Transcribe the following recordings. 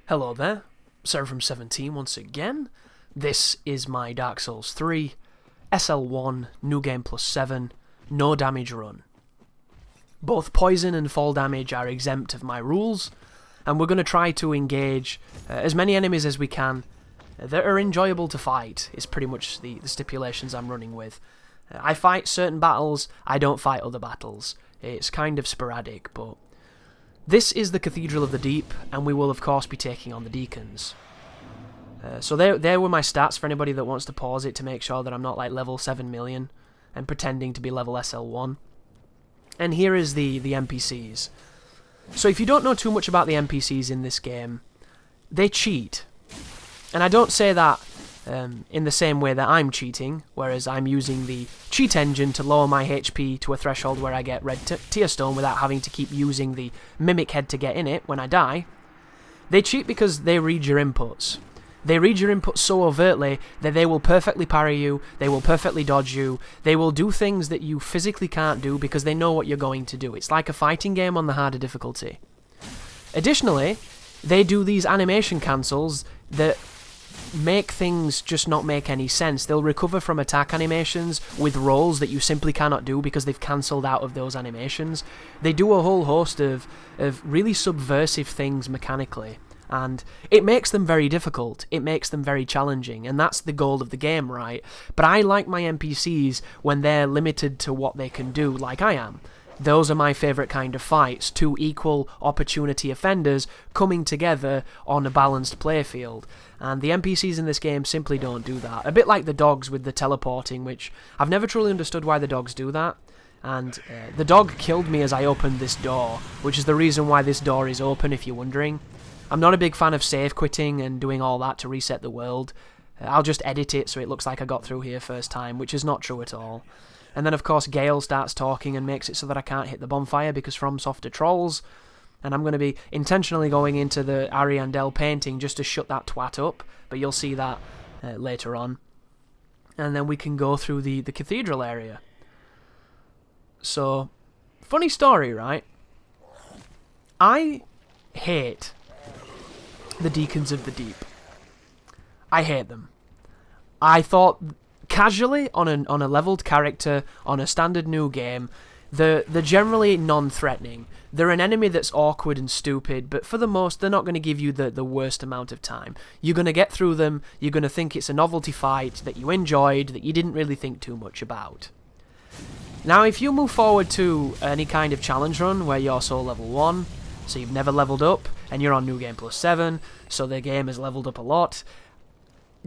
Hello there, Sarah from 17 once again. This is my Dark Souls 3, SL1 NG+7, no damage run. Both poison and fall damage are exempt of my rules, and we're going to try to engage as many enemies as we can that are enjoyable to fight, is pretty much the stipulations I'm running with. I fight certain battles, I don't fight other battles. It's kind of sporadic, but this is the Cathedral of the Deep, and we will of course be taking on the Deacons. So there were my stats for anybody that wants to pause it to make sure that I'm not like level 7 million and pretending to be level SL1. And here is the NPCs. So if you don't know too much about the NPCs in this game, they cheat. And I don't say that in the same way that I'm cheating, whereas I'm using the cheat engine to lower my HP to a threshold where I get red tier stone without having to keep using the mimic head to get in it when I die. They cheat because they read your inputs. They read your inputs so overtly that they will perfectly parry you, they will perfectly dodge you, they will do things that you physically can't do because they know what you're going to do. It's like a fighting game on the harder difficulty. Additionally, they do these animation cancels that make things just not make any sense. They'll recover from attack animations with rolls that you simply cannot do because they've cancelled out of those animations. They do a whole host of really subversive things mechanically, and it makes them very difficult, it makes them very challenging, and that's the goal of the game, right? But I like my NPCs when they're limited to what they can do, like I am. Those are my favourite kind of fights, two equal opportunity offenders coming together on a balanced playfield. And the NPCs in this game simply don't do that. A bit like the dogs with the teleporting, which I've never truly understood why the dogs do that. And the dog killed me as I opened this door, which is the reason why this door is open, if you're wondering. I'm not a big fan of save quitting and doing all that to reset the world. I'll just edit it so it looks like I got through here first time, which is not true at all. And then, of course, Gale starts talking and makes it so that I can't hit the bonfire because FromSoft are trolls. And I'm going to be intentionally going into the Ariandel painting just to shut that twat up. But you'll see that later on. And then we can go through the Cathedral area. So, funny story, right? I hate the Deacons of the Deep. I hate them. I thought casually on a leveled character on a standard new game, they're generally non-threatening. They're an enemy that's awkward and stupid, but for the most, they're not going to give you the worst amount of time. You're going to get through them, you're going to think it's a novelty fight that you enjoyed, that you didn't really think too much about. Now, if you move forward to any kind of challenge run where you're soul level 1, so you've never leveled up, and you're on NG+7, so the game has leveled up a lot,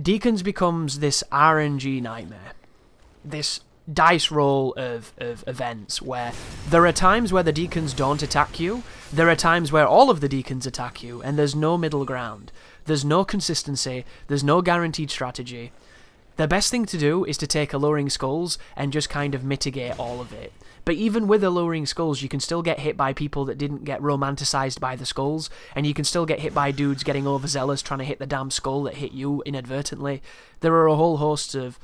Deacons becomes this RNG nightmare. This dice roll of events where there are times where the Deacons don't attack you, there are times where all of the Deacons attack you, and there's no middle ground. There's no consistency, there's no guaranteed strategy. The best thing to do is to take Alluring Skulls and just kind of mitigate all of it. But even with Alluring Skulls, you can still get hit by people that didn't get romanticized by the skulls, and you can still get hit by dudes getting overzealous trying to hit the damn skull that hit you inadvertently. There are a whole host of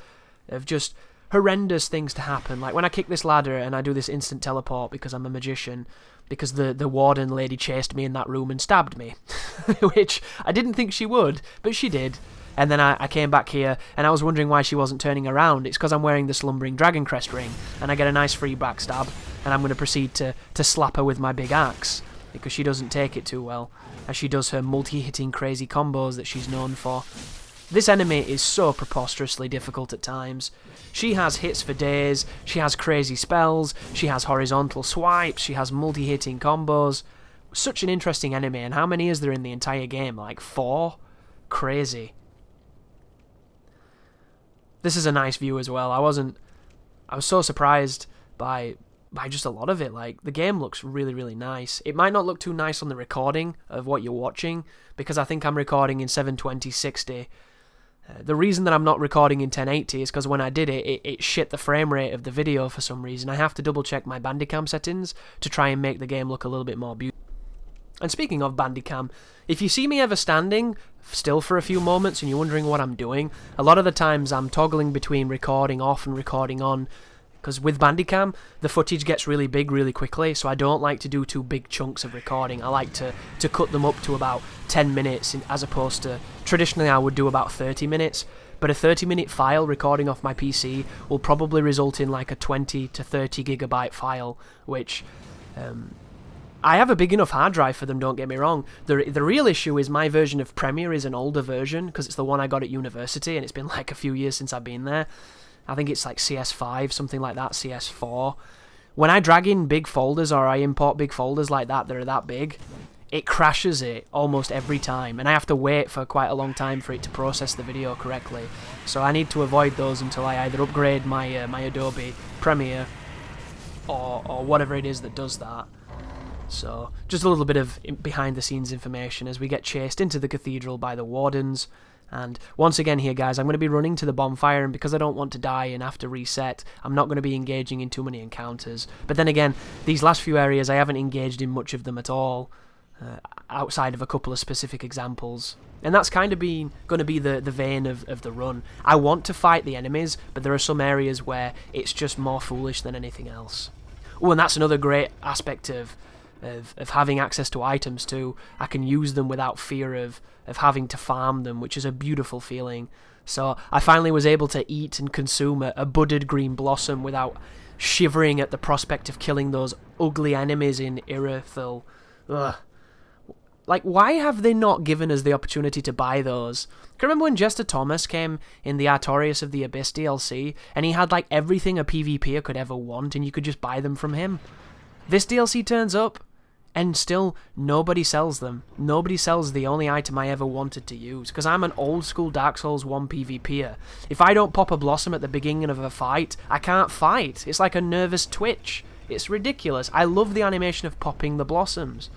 just horrendous things to happen. Like when I kick this ladder and I do this instant teleport because I'm a magician, because the warden lady chased me in that room and stabbed me, which I didn't think she would, but she did. And then I came back here, and I was wondering why she wasn't turning around. It's because I'm wearing the Slumbering Dragon Crest ring, and I get a nice free backstab, and I'm going to proceed to slap her with my big axe, because she doesn't take it too well, as she does her multi-hitting crazy combos that she's known for. This enemy is so preposterously difficult at times. She has hits for days, she has crazy spells, she has horizontal swipes, she has multi-hitting combos. Such an interesting enemy, and how many is there in the entire game? Like 4? Crazy. This is a nice view as well. I was so surprised by just a lot of it. Like, the game looks really, really nice. It might not look too nice on the recording of what you're watching, because I think I'm recording in 720-60. The reason that I'm not recording in 1080 is because when I did it, it shit the frame rate of the video for some reason. I have to double check my Bandicam settings to try and make the game look a little bit more beautiful. And speaking of Bandicam, if you see me ever standing still for a few moments and you're wondering what I'm doing, a lot of the times I'm toggling between recording off and recording on, Because with Bandicam, the footage gets really big really quickly, so I don't like to do too big chunks of recording. I like to cut them up to about 10 minutes, as opposed to, traditionally I would do about 30 minutes, but a 30-minute file recording off my PC will probably result in like a 20 to 30 gigabyte file, which I have a big enough hard drive for them, don't get me wrong. The real issue is my version of Premiere is an older version, because it's the one I got at university, and it's been like a few years since I've been there. I think it's like CS5, something like that, CS4. When I drag in big folders or I import big folders like that are that big, it crashes it almost every time, and I have to wait for quite a long time for it to process the video correctly. So I need to avoid those until I either upgrade my my Adobe Premiere or whatever it is that does that. So just a little bit of behind the scenes information as we get chased into the cathedral by the wardens. And once again here, guys, I'm going to be running to the bonfire, and because I don't want to die and have to reset, I'm not going to be engaging in too many encounters. But then again, these last few areas, I haven't engaged in much of them at all, outside of a couple of specific examples. And that's kind of going to be the vein of the run. I want to fight the enemies, but there are some areas where it's just more foolish than anything else. Oh, and that's another great aspect of having access to items too. I can use them without fear of having to farm them, which is a beautiful feeling. So I finally was able to eat and consume a budded green blossom without shivering at the prospect of killing those ugly enemies in Irithyll. Ugh. Like, why have they not given us the opportunity to buy those? Can you remember when Jester Thomas came in the Artorias of the Abyss DLC, and he had like everything a PvPer could ever want, and you could just buy them from him? This DLC turns up, and still nobody sells them. Nobody sells the only item I ever wanted to use, because I'm an old school Dark Souls 1 PvPer. If I don't pop a blossom at the beginning of a fight, I can't fight. It's like a nervous twitch. It's ridiculous. I love the animation of popping the blossoms.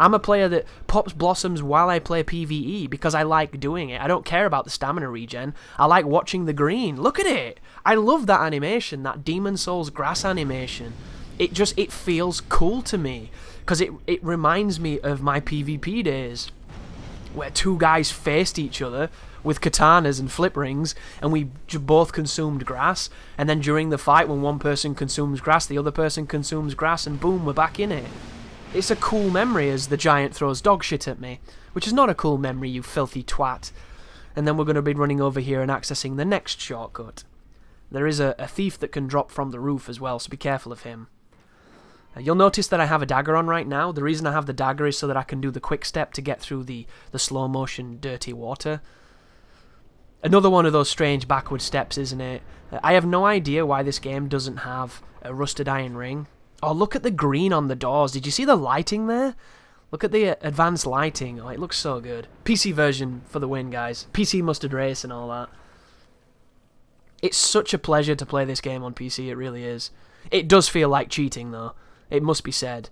I'm a player that pops blossoms while I play PvE because I like doing it. I don't care about the stamina regen. I like watching the green. Look at it! I love that animation, that Demon Souls grass animation. It feels cool to me, because it reminds me of my PvP days, where two guys faced each other with katanas and flip rings, and we both consumed grass, and then during the fight, when one person consumes grass, the other person consumes grass, and boom, we're back in it. It's a cool memory as the giant throws dog shit at me, which is not a cool memory, you filthy twat. And then we're going to be running over here and accessing the next shortcut. There is a thief that can drop from the roof as well, so be careful of him. You'll notice that I have a dagger on right now. The reason I have the dagger is so that I can do the quick step to get through the slow motion dirty water. Another one of those strange backward steps, isn't it? I have no idea why this game doesn't have a rusted iron ring. Oh, look at the green on the doors. Did you see the lighting there? Look at the advanced lighting. Oh, it looks so good. PC version for the win, guys. PC mustard race and all that. It's such a pleasure to play this game on PC, it really is. It does feel like cheating, though. It must be said.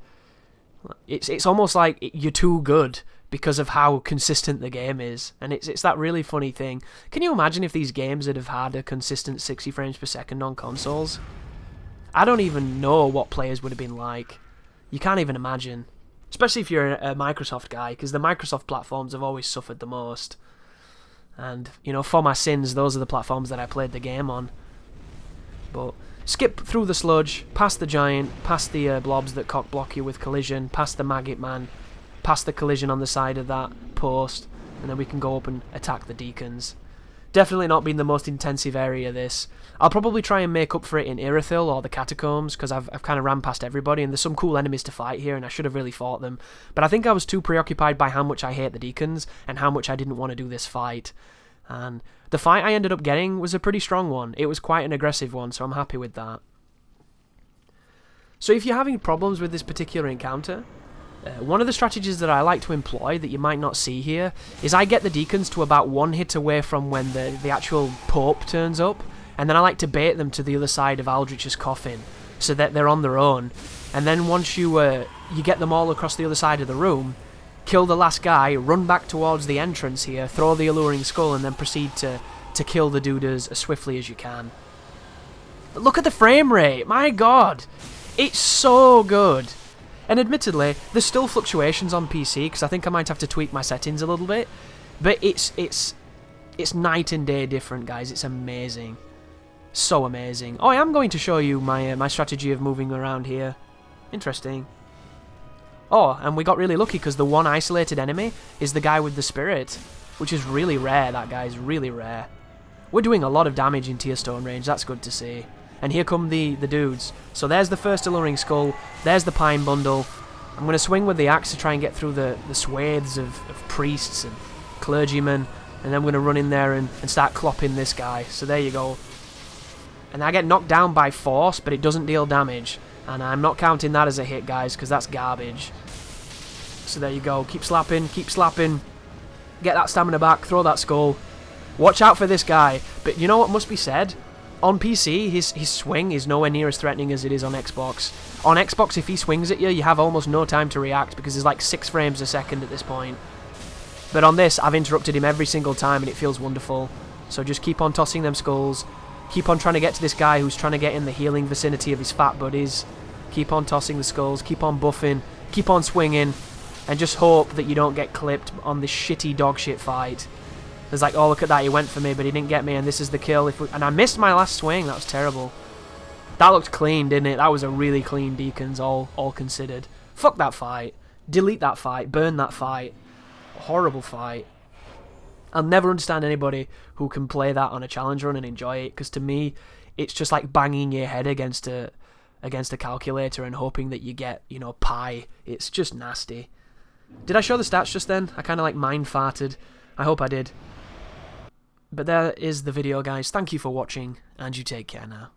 It's almost like you're too good because of how consistent the game is. And it's that really funny thing. Can you imagine if these games had have had a consistent 60 frames per second on consoles? I don't even know what players would have been like. You can't even imagine. Especially if you're a Microsoft guy, because the Microsoft platforms have always suffered the most. And, you know, for my sins, those are the platforms that I played the game on. But skip through the sludge, past the giant, past the blobs that cock block you with collision, past the maggot man, past the collision on the side of that post, and then we can go up and attack the Deacons. Definitely not been the most intensive area, this. I'll probably try and make up for it in Irithyll or the Catacombs, because I've kind of ran past everybody, and there's some cool enemies to fight here, and I should have really fought them. But I think I was too preoccupied by how much I hate the Deacons, and how much I didn't want to do this fight. And the fight I ended up getting was a pretty strong one. It was quite an aggressive one, so I'm happy with that. So if you're having problems with this particular encounter, one of the strategies that I like to employ that you might not see here is I get the Deacons to about one hit away from when the actual Pope turns up, and then I like to bait them to the other side of Aldrich's coffin so that they're on their own. And then once you get them all across the other side of the room, kill the last guy, run back towards the entrance here, throw the alluring skull, and then proceed to kill the dude as swiftly as you can. But look at the frame rate! My god! It's so good! And admittedly, there's still fluctuations on PC, because I think I might have to tweak my settings a little bit. But it's night and day different, guys. It's amazing. So amazing. Oh, I am going to show you my my strategy of moving around here. Interesting. Oh, and we got really lucky because the one isolated enemy is the guy with the spirit, which is really rare. That guy's really rare. We're doing a lot of damage in tier stone range. That's good to see. And here come the dudes. So there's the first alluring skull. There's the pine bundle. I'm going to swing with the axe to try and get through the swathes of priests and clergymen. And then I'm going to run in there and start clopping this guy. So there you go. And I get knocked down by force, but it doesn't deal damage. And I'm not counting that as a hit, guys, because that's garbage. So there you go. Keep slapping, keep slapping. Get that stamina back, throw that skull. Watch out for this guy. But you know what must be said? On PC, his swing is nowhere near as threatening as it is on Xbox. On Xbox, if he swings at you, you have almost no time to react because there's like 6 frames a second at this point. But on this, I've interrupted him every single time and it feels wonderful. So just keep on tossing them skulls. Keep on trying to get to this guy who's trying to get in the healing vicinity of his fat buddies. Keep on tossing the skulls, keep on buffing, keep on swinging, and just hope that you don't get clipped on this shitty dog shit fight. There's like, oh look at that, he went for me but he didn't get me and this is the kill. And I missed my last swing, that was terrible. That looked clean, didn't it? That was a really clean Deacons, all considered. Fuck that fight. Delete that fight, burn that fight. Horrible fight. I'll never understand anybody who can play that on a challenge run and enjoy it, because to me, it's just like banging your head against a calculator and hoping that you get, you know, pi. It's just nasty. Did I show the stats just then? I kind of like mind farted. I hope I did. But there is the video, guys. Thank you for watching, and you take care now.